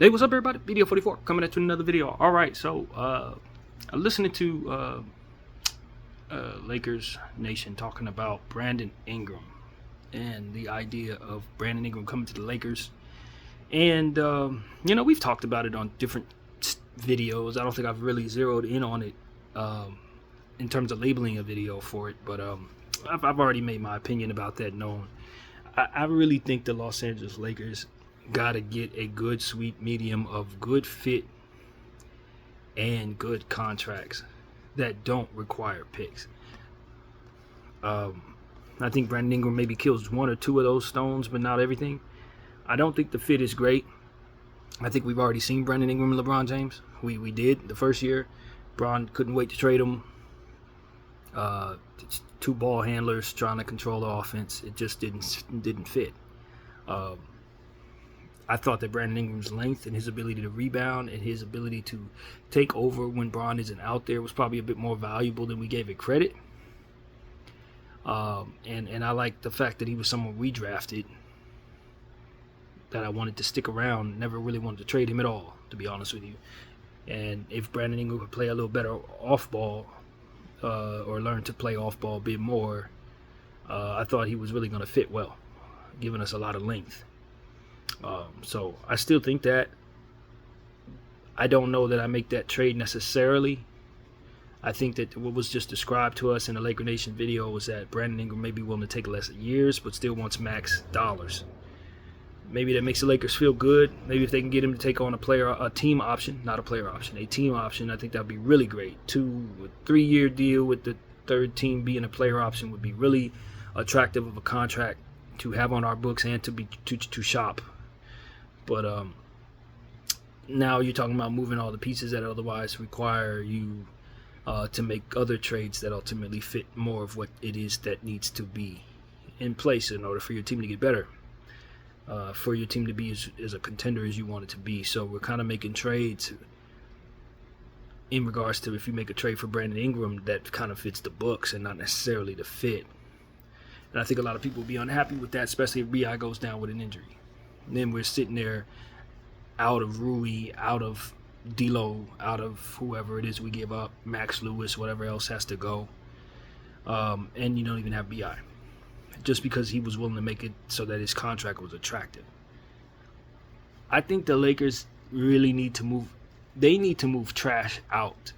Hey, what's up, everybody? Video 44 coming at you with another video. All right, so I'm listening to Lakers Nation talking about Brandon Ingram and the idea of Brandon Ingram coming to the Lakers. And we've talked about it on different videos. I don't think I've really zeroed in on it in terms of labeling a video for it, but I've already made my opinion about that known. I really think the Los Angeles Lakers got to get a good sweet medium of good fit and good contracts that don't require picks. I think Brandon Ingram maybe kills one or two of those stones, but not everything. I don't think the fit is great. I think we've already seen Brandon Ingram and LeBron James. We did the first year. LeBron couldn't wait to trade him. Two ball handlers trying to control the offense. It just didn't fit. I thought that Brandon Ingram's length and his ability to rebound and his ability to take over when Bron isn't out there was probably a bit more valuable than we gave it credit. And I like the fact that he was someone we drafted that I wanted to stick around. Never really wanted to trade him at all, to be honest with you. And if Brandon Ingram could play a little better off ball or learn to play off ball a bit more, I thought he was really going to fit well, giving us a lot of length. So I still think that. I don't know that I make that trade necessarily. I think that what was just described to us in the Laker Nation video was that Brandon Ingram may be willing to take less years, but still wants max dollars. Maybe that makes the Lakers feel good. Maybe if they can get him to take on a team option, not a player option, a team option, I think that would be really great. 3-year deal with the third team being a player option would be really attractive of a contract to have on our books and to shop. But now you're talking about moving all the pieces that otherwise require you to make other trades that ultimately fit more of what it is that needs to be in place in order for your team to get better, for your team to be as a contender as you want it to be. So we're kind of making trades in regards to if you make a trade for Brandon Ingram that kind of fits the books and not necessarily the fit. And I think a lot of people will be unhappy with that, especially if B.I. goes down with an injury. And then we're sitting there out of Rui, out of D'Lo, out of whoever it is we give up, Max Lewis, whatever else has to go. And you don't even have B.I. just because he was willing to make it so that his contract was attractive. I think the Lakers really need to move. They need to move trash out.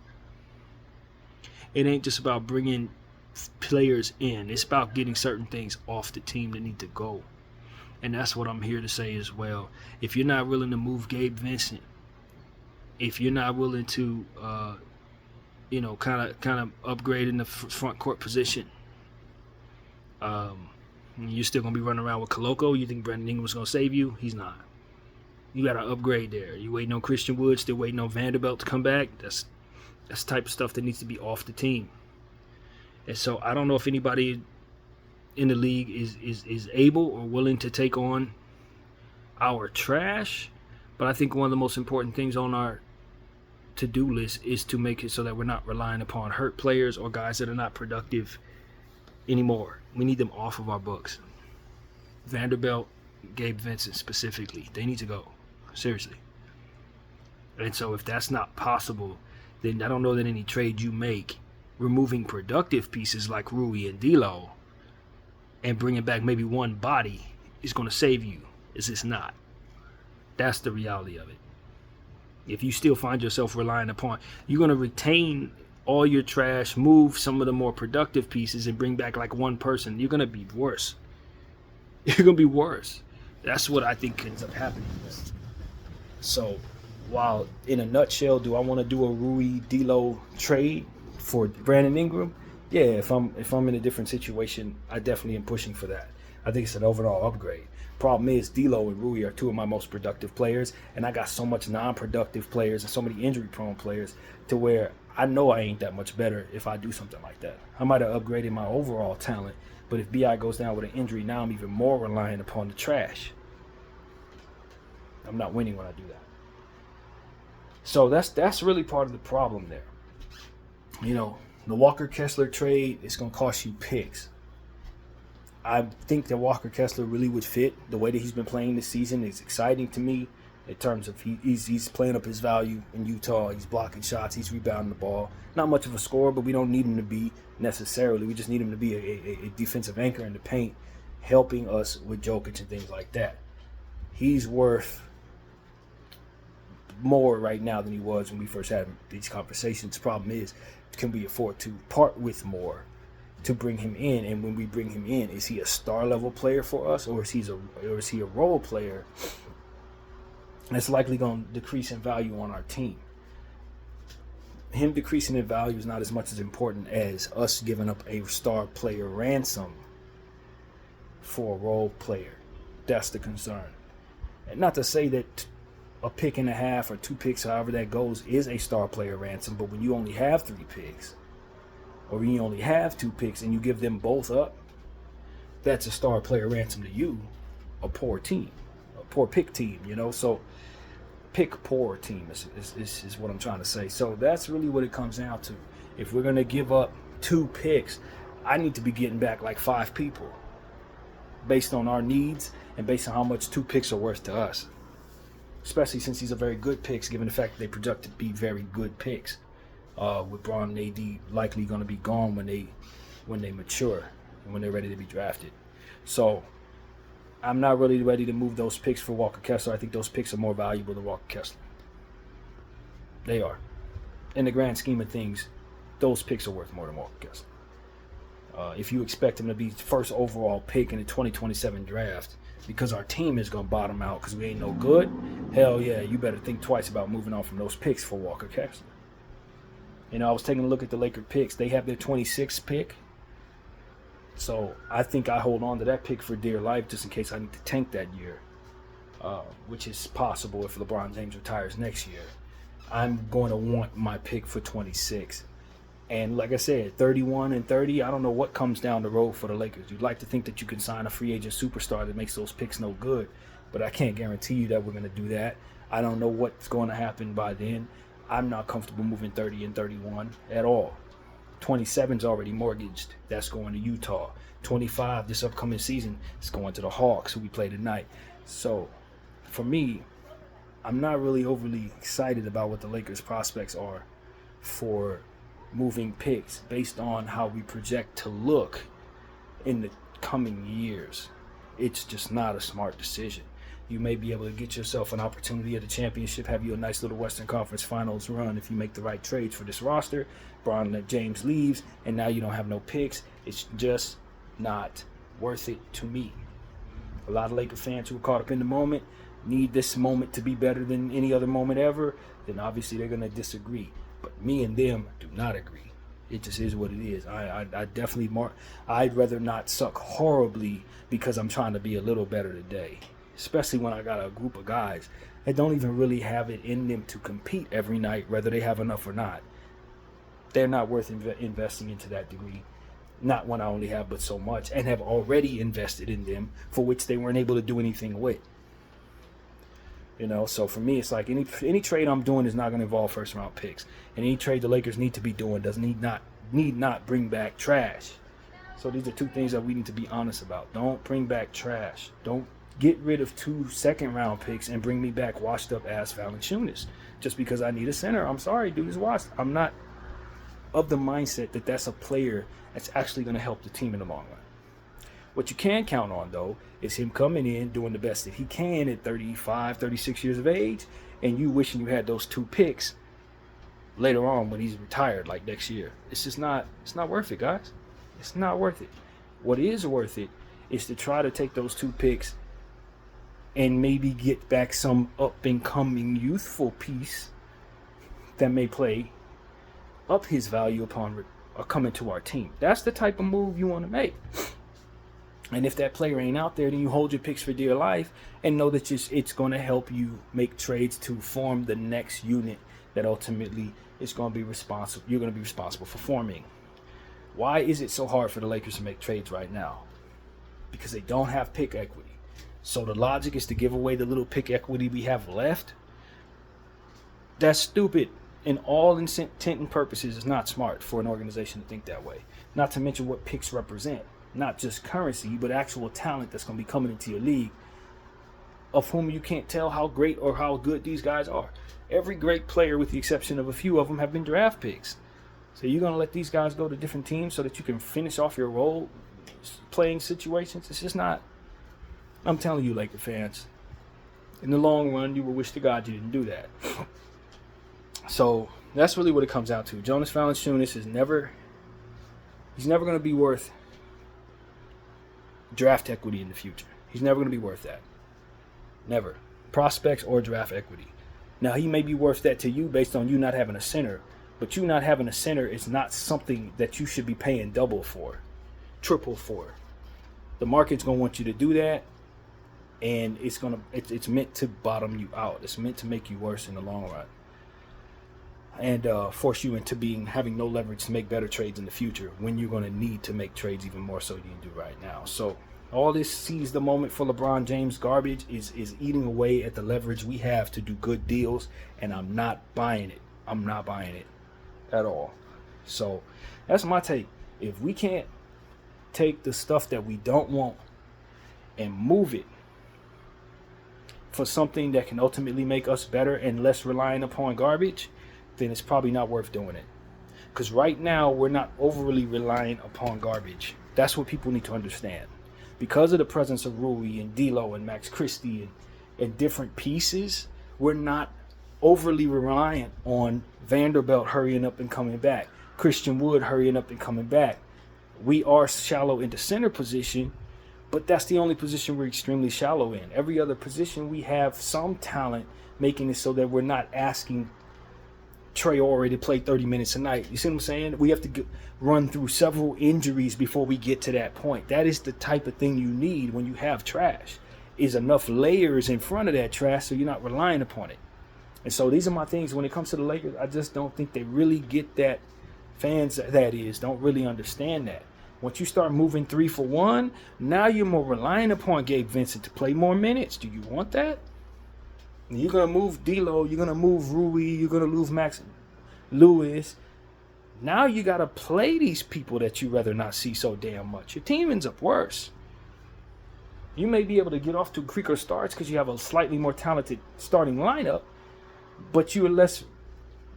It ain't just about bringing players in. It's about getting certain things off the team that need to go. And that's what I'm here to say as well. If you're not willing to move Gabe Vincent, if you're not willing to, kind of upgrade in the front court position, you're still gonna be running around with Koloko. You think Brandon Ingram's gonna save you? He's not. You gotta upgrade there. You waiting on Christian Wood, still waiting on Vanderbilt to come back. That's the type of stuff that needs to be off the team. And so I don't know if anybody in the league is able or willing to take on our trash, but I think one of the most important things on our to-do list is to make it so that we're not relying upon hurt players or guys that are not productive anymore. We need them off of our books. Vanderbilt, Gabe Vincent specifically, they need to go. Seriously. And so if that's not possible, then I don't know that any trade you make removing productive pieces like Rui and D'Lo and bringing back maybe one body is going to save you. It's just not. That's the reality of it. If you still find yourself relying upon, you're going to retain all your trash, move some of the more productive pieces, and bring back like one person, you're going to be worse. You're going to be worse. That's what I think ends up happening. So, while in a nutshell, do I want to do a Rui D'Lo trade for Brandon Ingram? Yeah, if I'm in a different situation, I definitely am pushing for that. I think it's an overall upgrade. Problem is, D'Lo and Rui are two of my most productive players, and I got so much non-productive players and so many injury-prone players to where I know I ain't that much better if I do something like that. I might have upgraded my overall talent, but if B.I. goes down with an injury, now I'm even more reliant upon the trash. I'm not winning when I do that. So that's really part of the problem there. The Walker Kessler trade is going to cost you picks. I think that Walker Kessler really would fit. The way that he's been playing this season is exciting to me. in terms of he's playing up his value in Utah. He's blocking shots. He's rebounding the ball. Not much of a scorer, but we don't need him to be necessarily. We just need him to be a defensive anchor in the paint, helping us with Jokic and things like that. He's worth more right now than he was when we first had these conversations. The problem is, can we afford to part with more to bring him in? And when we bring him in, is he a star level player for us, or is he a role player that's likely going to decrease in value on our team? Him decreasing in value is not as much as important as us giving up a star player ransom for a role player. That's the concern. And not to say that a pick and a half or 2 picks, however that goes, is a star player ransom, but when you only have 3 picks, or when you only have 2 picks and you give them both up, that's a star player ransom to you, a poor team, a poor pick team, you know? So pick poor team is what I'm trying to say. So that's really what it comes down to. If we're going to give up 2 picks, I need to be getting back like 5 people based on our needs and based on how much 2 picks are worth to us. Especially since these are very good picks, given the fact that they project to be very good picks. With Bron and AD likely going to be gone when they mature and when they're ready to be drafted. So I'm not really ready to move those picks for Walker Kessler. I think those picks are more valuable than Walker Kessler. They are. In the grand scheme of things, those picks are worth more than Walker Kessler. If you expect him to be the first overall pick in the 2027 draft, because our team is going to bottom out because we ain't no good, hell yeah, you better think twice about moving on from those picks for Walker Kessler. You know, I was taking a look at the Laker picks. They have their 26th pick. So I think I hold on to that pick for dear life just in case I need to tank that year, which is possible if LeBron James retires next year. I'm going to want my pick for 26. And like I said, 31 and 30, I don't know what comes down the road for the Lakers. You'd like to think that you can sign a free agent superstar that makes those picks no good, but I can't guarantee you that we're going to do that. I don't know what's going to happen by then. I'm not comfortable moving 30 and 31 at all. 27's already mortgaged. That's going to Utah. 25 this upcoming season is going to the Hawks, who we play tonight. So for me, I'm not really overly excited about what the Lakers' prospects are for moving picks based on how we project to look in the coming years. It's just not a smart decision. You may be able to get yourself an opportunity at a championship, have you a nice little Western Conference Finals run if you make the right trades for this roster. Bron James leaves, and now you don't have no picks. It's just not worth it to me. A lot of Laker fans who are caught up in the moment need this moment to be better than any other moment ever, then obviously they're going to disagree. But me and them do not agree. It just is what it is. I definitely I'd rather not suck horribly because I'm trying to be a little better today. Especially when I got a group of guys that don't even really have it in them to compete every night, whether they have enough or not. They're not worth investing into that degree. Not when I only have but so much, and have already invested in them for which they weren't able to do anything with. You know, so for me, it's like any trade I'm doing is not going to involve first round picks. And any trade the Lakers need to be doing need not bring back trash. So these are 2 things that we need to be honest about. Don't bring back trash. Don't get rid of 2 second-round picks and bring me back washed-up ass Valanciunas just because I need a center. I'm sorry, dude is washed. I'm not of the mindset that that's a player that's actually going to help the team in the long run. What you can count on, though, is him coming in, doing the best that he can at 35, 36 years of age, and you wishing you had those 2 picks later on when he's retired, like next year. It's not worth it, guys. It's not worth it. What is worth it is to try to take those 2 picks and maybe get back some up-and-coming youthful piece that may play up his value upon coming to our team. That's the type of move you want to make. And if that player ain't out there, then you hold your picks for dear life and know that it's going to help you make trades to form the next unit that ultimately is going to be responsible. You're going to be responsible for forming. Why is it so hard for the Lakers to make trades right now? Because they don't have pick equity. So the logic is to give away the little pick equity we have left. That's stupid. In all intent and purposes, it's not smart for an organization to think that way. Not to mention what picks represent. Not just currency, but actual talent that's going to be coming into your league. of whom you can't tell how great or how good these guys are. Every great player, with the exception of a few of them, have been draft picks. So you're going to let these guys go to different teams so that you can finish off your role playing situations? It's just not. I'm telling you, Laker fans, in the long run, you will wish to God you didn't do that. So that's really what it comes out to. Jonas Valanciunas is never going to be worth draft equity in the future. He's never going to be worth that. Never. Prospects or draft equity. Now, he may be worth that to you based on you not having a center, but you not having a center is not something that you should be paying double for, triple for. The market's going to want you to do that, and it's meant to bottom you out. It's meant to make you worse in the long run, and force you into having no leverage to make better trades in the future when you're going to need to make trades even more so than you do right now. So all this seize the moment for LeBron James garbage is eating away at the leverage we have to do good deals, and I'm not buying it. I'm not buying it at all. So that's my take. If we can't take the stuff that we don't want and move it for something that can ultimately make us better and less reliant upon garbage, then it's probably not worth doing it. Because right now, we're not overly reliant upon garbage. That's what people need to understand. Because of the presence of Rui and D'Lo and Max Christie and different pieces, we're not overly reliant on Vanderbilt hurrying up and coming back, Christian Wood hurrying up and coming back. We are shallow in the center position, but that's the only position we're extremely shallow in. Every other position, we have some talent, making it so that we're not asking Traore to play 30 minutes a night. You see what I'm saying? We have to run through several injuries before we get to that point. That is the type of thing you need when you have trash, is enough layers in front of that trash so you're not relying upon it. And so these are my things. When it comes to the Lakers, I just don't think they really get that. Fans, that is, don't really understand that. Once you start moving 3 for 1, now you're more reliant upon Gabe Vincent to play more minutes. Do you want that? You're going to move D'Lo, you're going to move Rui, you're going to lose Max Lewis. Now you got to play these people that you rather not see so damn much. Your team ends up worse. You may be able to get off to quicker starts because you have a slightly more talented starting lineup, but you are less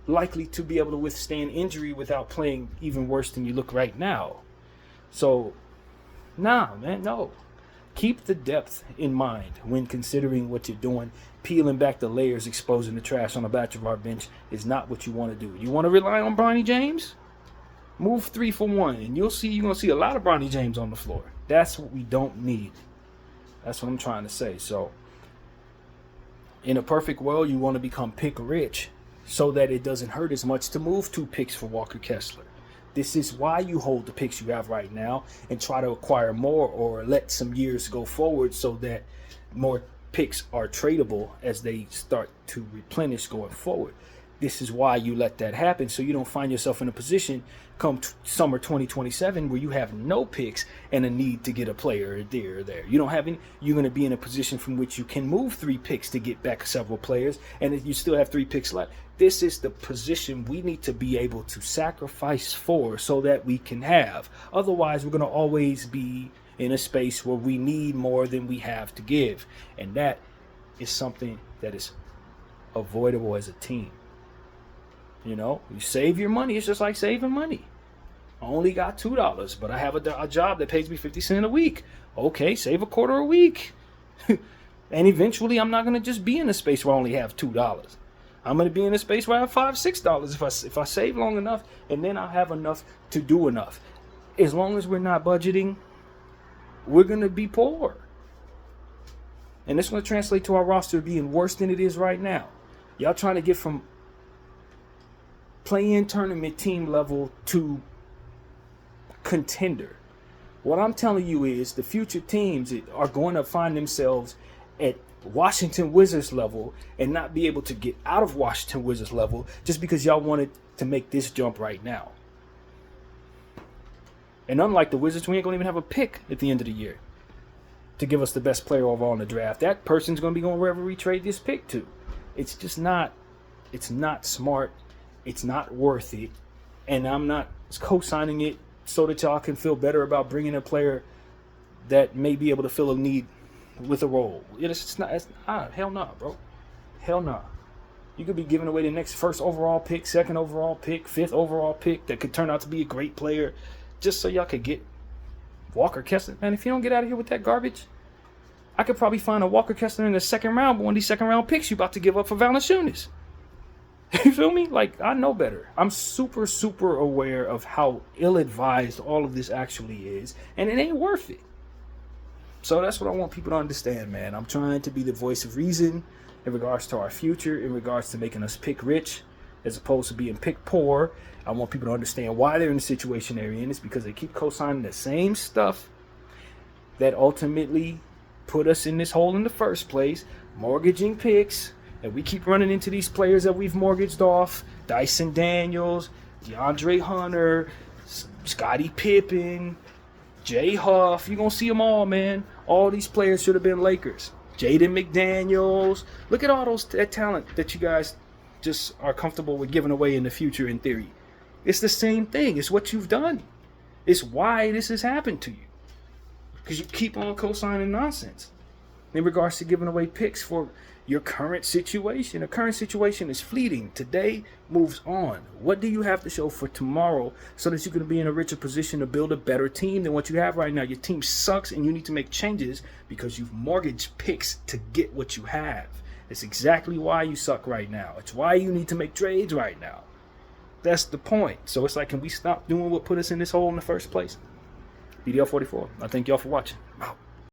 likely to be able to withstand injury without playing even worse than you look right now. So, no. Keep the depth in mind when considering what you're doing. Peeling back the layers, exposing the trash on the back of our bench is not what you want to do. You want to rely on Bronny James? Move 3 for 1, and you're going to see a lot of Bronny James on the floor. That's what we don't need. That's what I'm trying to say. So, in a perfect world, you want to become pick rich so that it doesn't hurt as much to move 2 picks for Walker Kessler. This is why you hold the picks you have right now and try to acquire more or let some years go forward so that more picks are tradable as they start to replenish going forward. This is why you let that happen, so you don't find yourself in a position come summer 2027 where you have no picks and a need to get a player there or there. You don't have any. You're going to be in a position from which you can move 3 picks to get back several players, and you still have 3 picks left. This is the position we need to be able to sacrifice for so that we can have. Otherwise, we're going to always be in a space where we need more than we have to give, and that is something that is avoidable as a team. You know, you save your money. It's just like saving money. I only got $2, but I have a job that pays me 50 cents a week. Okay, save a quarter a week. And eventually I'm not going to just be in a space where I only have $2. I'm going to be in a space where I have $5, $6 if I save long enough, and then I'll have enough to do enough. As long as we're not budgeting, we're going to be poor. And it's going to translate to our roster being worse than it is right now. Y'all trying to get from play-in tournament team level to contender. What I'm telling you is the future teams are going to find themselves at Washington Wizards level and not be able to get out of Washington Wizards level just because y'all wanted to make this jump right now. And unlike the Wizards, we ain't going to even have a pick at the end of the year to give us the best player overall in the draft. That person's going to be going wherever we trade this pick to. It's just not, it's not smart. It's not worth it. And I'm not co-signing it so that y'all can feel better about bringing a player that may be able to fill a need with a roll. It's not. Hell no, bro. Hell no. You could be giving away the next first overall pick, second overall pick, fifth overall pick that could turn out to be a great player just so y'all could get Walker Kessler. Man, if you don't get out of here with that garbage, I could probably find a Walker Kessler in the second round, but one of these second round picks you about to give up for Valanciunas. You feel me? Like, I know better. I'm super, super aware of how ill-advised all of this actually is, and it ain't worth it. So that's what I want people to understand, man. I'm trying to be the voice of reason in regards to our future, in regards to making us pick rich as opposed to being pick poor. I want people to understand why they're in the situation they're in. It's because they keep co-signing the same stuff that ultimately put us in this hole in the first place, mortgaging picks. And we keep running into these players that we've mortgaged off. Dyson Daniels, DeAndre Hunter, Scottie Pippen, Jay Huff. You're going to see them all, man. All these players should have been Lakers. Jaden McDaniels. Look at all that talent that you guys just are comfortable with giving away in the future in theory. It's the same thing. It's what you've done. It's why this has happened to you. Because you keep on co-signing nonsense in regards to giving away picks for your current situation. The current situation is fleeting. Today moves on. What do you have to show for tomorrow so that you can be in a richer position to build a better team than what you have right now? Your team sucks and you need to make changes because you've mortgaged picks to get what you have. It's exactly why you suck right now. It's why you need to make trades right now. That's the point. So it's like, can we stop doing what put us in this hole in the first place? BDL 44. I thank y'all for watching. I'm out.